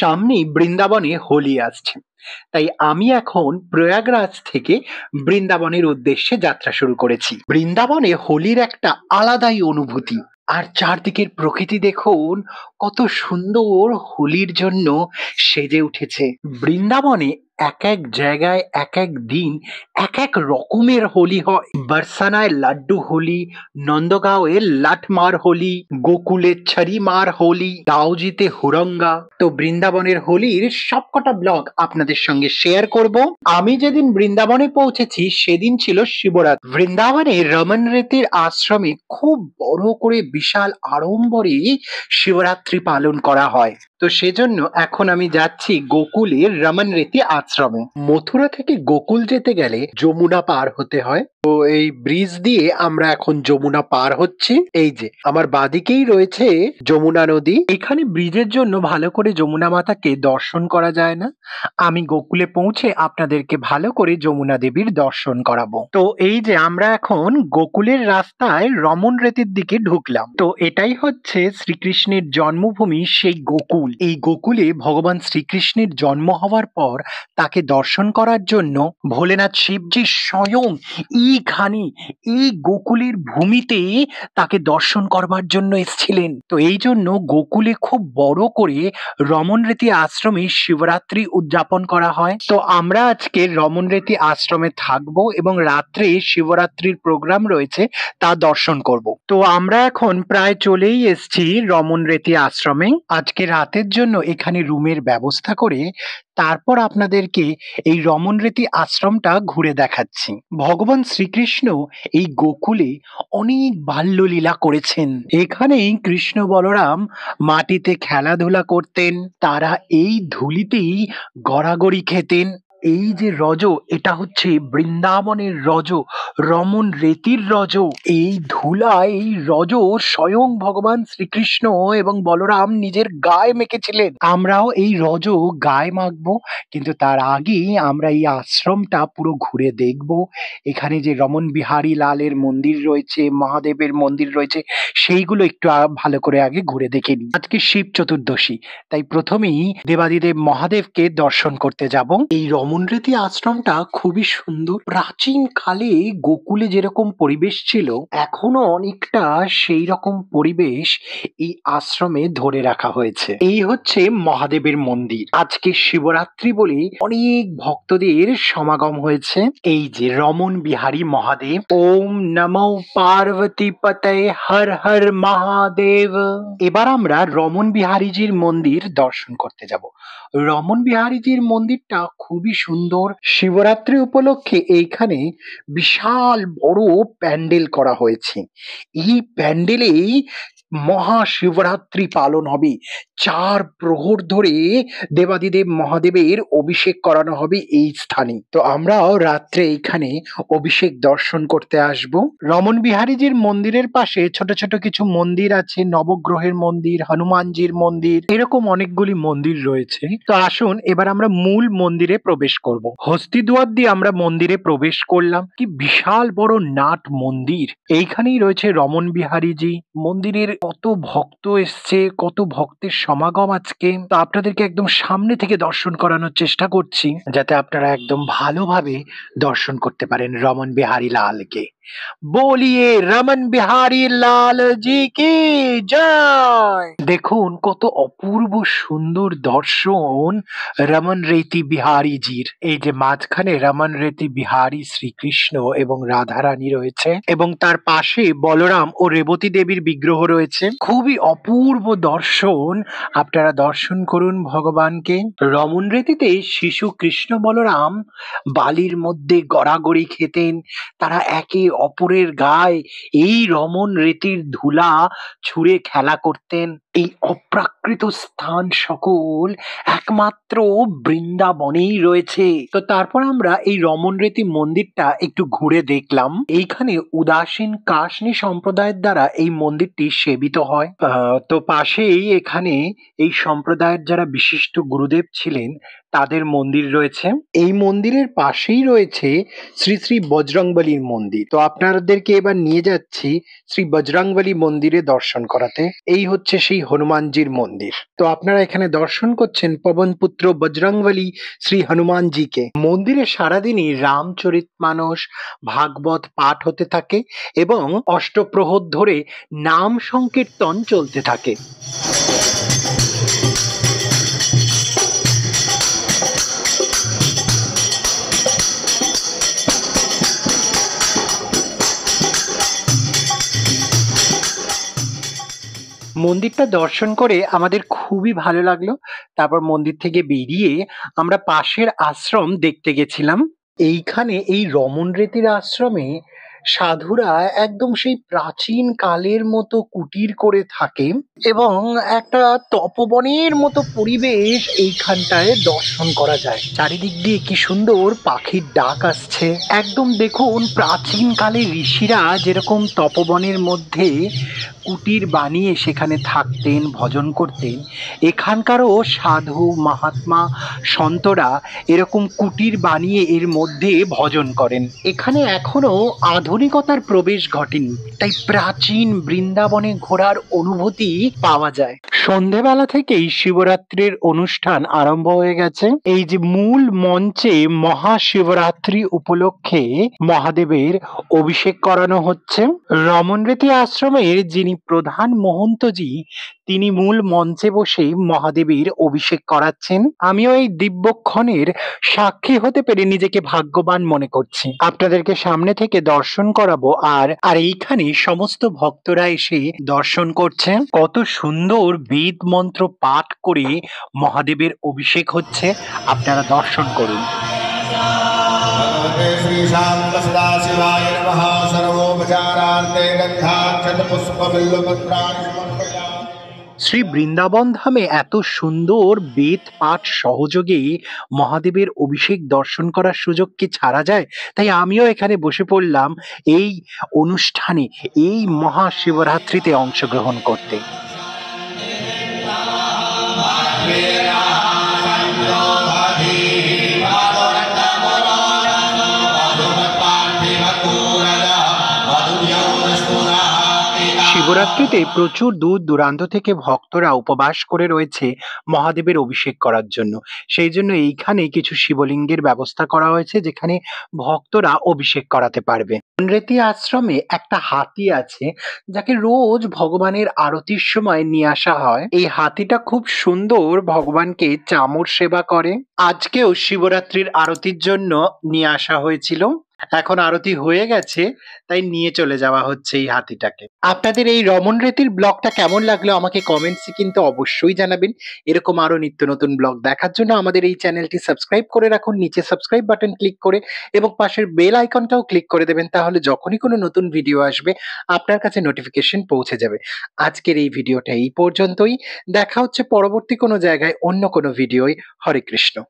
সামনেই বৃন্দাবনে হোলি আসছে। তাই আমি এখন প্রয়াগরাজ থেকে বৃন্দাবনের উদ্দেশ্যে যাত্রা শুরু করেছি। বৃন্দাবনে হোলির একটা আলাদাই অনুভূতি। আর চারদিকের প্রকৃতি দেখুন, কত সুন্দর হোলির জন্য সেজে উঠেছে। বৃন্দাবনে এক এক জায়গায় এক এক দিন এক এক রকমের হোলি হয়। বারসানায় লাড্ডু হোলি, নন্দগাঁওয়ে লাঠমার হোলি, গোকুলে ছড়িমার হোলি, দাউজিতে হুরঙ্গা। তো বৃন্দাবনের হোলির সবকটা ব্লগ আপনাদের সঙ্গে শেয়ার করব। আমি যেদিন বৃন্দাবনে পৌঁছেছি সেদিন ছিল শিবরাত্রি। বৃন্দাবনে রমন রীতির আশ্রমে খুব বড় করে বিশাল আড়ম্বরে শিবরাত্রি পালন করা হয়। তো সেজন্য এখন আমি যাচ্ছি গোকুলের রমন রীতি আশ্রমে। মথুরা থেকে গোকুল যেতে গেলে যমুনা পার হতে হয়। তো এই ব্রিজ দিয়ে আমরা এখন যমুনা পার হচ্ছি। এই যে আমার বাদিকেই রয়েছে যমুনা নদী। এখানে ব্রিজের জন্য ভালো করে যমুনা মাতাকে দর্শন করা যায় না। আমি গোকুলে পৌঁছে আপনাদেরকে ভালো করে যমুনা দেবীর দর্শন করাবো। তো এই যে আমরা এখন গোকুলের রাস্তায় রমন রীতির দিকে ঢুকলাম। তো এটাই হচ্ছে শ্রীকৃষ্ণের জন্মভূমি, সেই গোকুল। এই গোকুলে ভগবান শ্রীকৃষ্ণের জন্ম হওয়ার পর তাকে দর্শন করার জন্য ভোলেনাথ শিবজি স্বয়ং এইখানে এই গোকুলের ভূমিতে তাকে দর্শন করবার জন্য এসেছিলেন। তো এই জন্য গোকুলে খুব বড় করে রমন রীতি আশ্রমে শিবরাত্রি উদযাপন করা হয়। তো আমরা আজকে রমন রীতি আশ্রমে থাকবো এবং রাত্রে শিবরাত্রির প্রোগ্রাম রয়েছে, তা দর্শন করব। তো আমরা এখন প্রায় চলেই এসেছি রমন রীতি আশ্রমে। আজকে রাতের জন্য এখানে রুমের ব্যবস্থা করে তারপর আপনাদেরকে এই রমন রীতি আশ্রমটা ঘুরে দেখাচ্ছি। ভগবান শ্রীকৃষ্ণ এই গোকুলে অনেক বাল্যলীলা করেছেন। এখানেই কৃষ্ণ বলরাম মাটিতে খেলাধুলা করতেন, তারা এই ধুলিতেই গড়াগড়ি খেতেন। এই যে রজ, এটা হচ্ছে বৃন্দাবনের রজ, রমন রীতির রজ। এই ধুলা, এই রজ স্বয়ং ভগবান শ্রীকৃষ্ণ এবং বলরাম নিজের গায়ে মেখেছিলেন। আমরাও এই রজ গায়ে মাখবো, কিন্তু তার আগে আমরা এই আশ্রমটা পুরো ঘুরে দেখব। এখানে যে রমন বিহারী লালের মন্দির রয়েছে, মহাদেবের মন্দির রয়েছে, সেইগুলো একটু ভালো করে আগে ঘুরে দেখে নিই। আজকে শিব চতুর্দশী, তাই প্রথমেই দেবাদিদেব মহাদেবকে দর্শন করতে যাব। এই রমন রীতি আশ্রমটা খুবই সুন্দর। প্রাচীন কালে গোকুলে যেরকম পরিবেশ ছিল, এখনো অনেকটা সেই রকম পরিবেশ এই আশ্রমে ধরে রাখা হয়েছে। এই হচ্ছে মহাদেবের মন্দির। আজকে শিবরাত্রি বলে অনেক ভক্তদের সমাগম হয়েছে। এই যে রমন বিহারী মহাদেব। ওম নমো পার্বতী পতয়ে হর হর মহাদেব। এবার আমরা রমন বিহারীজির মন্দির দর্শন করতে যাব। রমন বিহারীজির মন্দিরটা খুবই সুন্দর। শিবরাত্রি উপলক্ষে এইখানে বিশাল বড় প্যান্ডেল করা হয়েছে। এই প্যান্ডেলেই মহাশিবরাত্রি পালন হবে। 4 প্রহর ধরে দেবাদিদেব মহাদেবের অভিষেক করানো হবে এই স্থানে। তো আমরাও রাত্রে এখানে অভিষেক দর্শন করতে আসব। রমন বিহারীজির মন্দিরের পাশে ছোট ছোট কিছু মন্দির আছে, নবগ্রহের মন্দির, হনুমানজির মন্দির, এরকম অনেকগুলি মন্দির রয়েছে। তো আসুন এবার আমরা মূল মন্দিরে প্রবেশ করব। হস্তিদুয়ার দিয়ে আমরা মন্দিরে প্রবেশ করলাম। কি বিশাল বড় নাট মন্দির। এইখানেই রয়েছে রমন বিহারীজি। মন্দিরের কত ভক্ত এসছে, কত ভক্তের সমাগম আজকে। তো আপনাদেরকে একদম সামনে থেকে দর্শন করানোর চেষ্টা করছি, যাতে আপনারা একদম ভালোভাবে দর্শন করতে পারেন রমন বিহারী লালকে। বলিয়ে রমন বিহারী লাল জি কি জয়। দেখুন কত অপূর্ব সুন্দর দর্শন রমন রীতি বিহারীজির। এই যে মাঝখানে রমন রীতি বিহারী শ্রীকৃষ্ণ এবং রাধারানী রয়েছে, এবং তার পাশে বলরাম ও রেবতী দেবীর বিগ্রহ রয়েছে। খুবই অপূর্ব দর্শন। আপনারা দর্শন করুন ভগবানকে। রমন রীতিতে শিশু কৃষ্ণ বলরাম বালির মধ্যে গড়াগড়ি খেতেন। তারা একে অপরের গায়ে এই রমন রীতির ধুলা ছুঁড়ে খেলা করতেন। এই অপ্রাকৃত স্থান সকল একমাত্র বৃন্দাবনেই রয়েছে। তো তারপর আমরা এই রমন রীতি মন্দিরটা একটু ঘুরে দেখলাম। এইখানে উদাসীন কাশনী সম্প্রদায়ের দ্বারা এই মন্দিরটি সেবিত হয়। তো পাশেই এখানে এই সম্প্রদায়ের যারা বিশিষ্ট গুরুদেব ছিলেন, তাদের মন্দির রয়েছে। এই মন্দিরের পাশেই রয়েছে শ্রী শ্রী বজরংবলীর মন্দির। তো আপনাদেরকে এবার নিয়ে যাচ্ছি শ্রী বজরংবলী মন্দিরে দর্শন করাতে। এই হচ্ছে সেই হনুমানজির মন্দির। তো আপনারা এখানে দর্শন করছেন পবনপুত্র বজরংবলী শ্রী হনুমানজিকে। মন্দিরে সারাদিনই রামচরিতমানস ভাগবত পাঠ হতে থাকে এবং অষ্টপ্রহর ধরে নাম সংকীর্তন চলতে থাকে। মন্দিরটা দর্শন করে আমাদের খুবই ভালো লাগলো। তারপর মন্দির থেকে বেরিয়ে আমরা পাশের আশ্রম দেখতে গেছিলাম। এইখানে এই রমন রেতির আশ্রমে সাধুরা একদম সেই প্রাচীন কালের মতো কুটির করে থাকে এবং একটা তপবনের মতো পরিবেশ এইখানটায় দর্শন করা যায়। চারিদিক দিয়ে কি সুন্দর পাখির ডাক আসছে। একদম দেখুন প্রাচীন কালে ঋষিরা যেরকম তপবনের মধ্যে কুটির বানিয়ে সেখানে থাকতেন, ভজন করতেন, এখানকারও সাধু মহাত্মা সন্তরা এরকম কুটির বানিয়ে এর মধ্যে ভজন করেন। এখানে এখনো আধুনিকতার প্রবেশ ঘটেনি, তাই প্রাচীন বৃন্দাবনে ঘোরার অনুভূতি পাওয়া যায়। সন্ধেবেলা থেকেই শিবরাত্রির অনুষ্ঠান আরম্ভ হয়ে গেছে। এই যে মূল মঞ্চে মহাশিবরাত্রি উপলক্ষে মহাদেবের অভিষেক করানো হচ্ছে। রমনরেতি আশ্রমের যিনি প্রধান মহন্তজি তিনি মূল মঞ্চে বসে মহাদেবের অভিষেক করাচ্ছেন। আমিও এই দিব্যক্ষণের সাক্ষী হতে পেরে নিজেকে ভাগ্যবান মনে করছি। আপনাদেরকে সামনে থেকে দর্শন করাবো। আর এইখানে সমস্ত ভক্তরা এসে দর্শন করছে। কত সুন্দর বেদ মন্ত্র পাঠ করে মহাদেবের অভিষেক হচ্ছে, আপনারা দর্শন করুন। श्रीशांत सदाशिवाय नमः। सर्वोपचारान्ते गन्धाक्षत पुष्पबिल्वपत्राणि समर्पयामि। শ্রী বৃন্দাবন ধামে এত সুন্দর বেদ পাঠ সহযোগে মহাদেবের অভিষেক দর্শন করার সুযোগ কি ছাড়া যায়? তাই আমিও এখানে বসে পড়লাম এই অনুষ্ঠানে, এই মহাশিবরাত্রিতে অংশগ্রহণ করতে। শিবরাত্রিতে প্রচুর দূর দূরান্ত থেকে ভক্তরা উপবাস করে রয়েছে মহাদেবের অভিষেক করার জন্য। সেই জন্য এইখানে কিছু শিবলিঙ্গের ব্যবস্থা করা হয়েছে যেখানে ভক্তরা অভিষেক করাতে পারবে। রেতি আশ্রমে একটা হাতি আছে যাকে রোজ ভগবানের আরতির সময় নিয়ে আসা হয়। এই হাতিটা খুব সুন্দর ভগবানকে চামর সেবা করে। আজকেও শিবরাত্রির আরতির জন্য নিয়ে আসা হয়েছিল। এখন আরতি হয়ে গেছে, তাই নিয়ে চলে যাওয়া হচ্ছে এই হাতিটাকে। আপনাদের এই রমন রেতির ব্লগটা কেমন লাগলো আমাকে কমেন্টসে কিন্তু অবশ্যই জানাবেন। এরকম আরো নিত্য নতুন ব্লগ দেখার জন্য আমাদের এই চ্যানেলটি সাবস্ক্রাইব করে রাখুন, নিচে সাবস্ক্রাইব বাটন ক্লিক করে এবং পাশের বেল আইকনটাও ক্লিক করে দেবেন। তাহলে যখনই কোনো নতুন ভিডিও আসবে আপনার কাছে নোটিফিকেশন পৌঁছে যাবে। আজকের এই ভিডিওটা এই পর্যন্তই। দেখা হচ্ছে পরবর্তী কোনো জায়গায় অন্য কোনো ভিডিওয়। হরে কৃষ্ণ।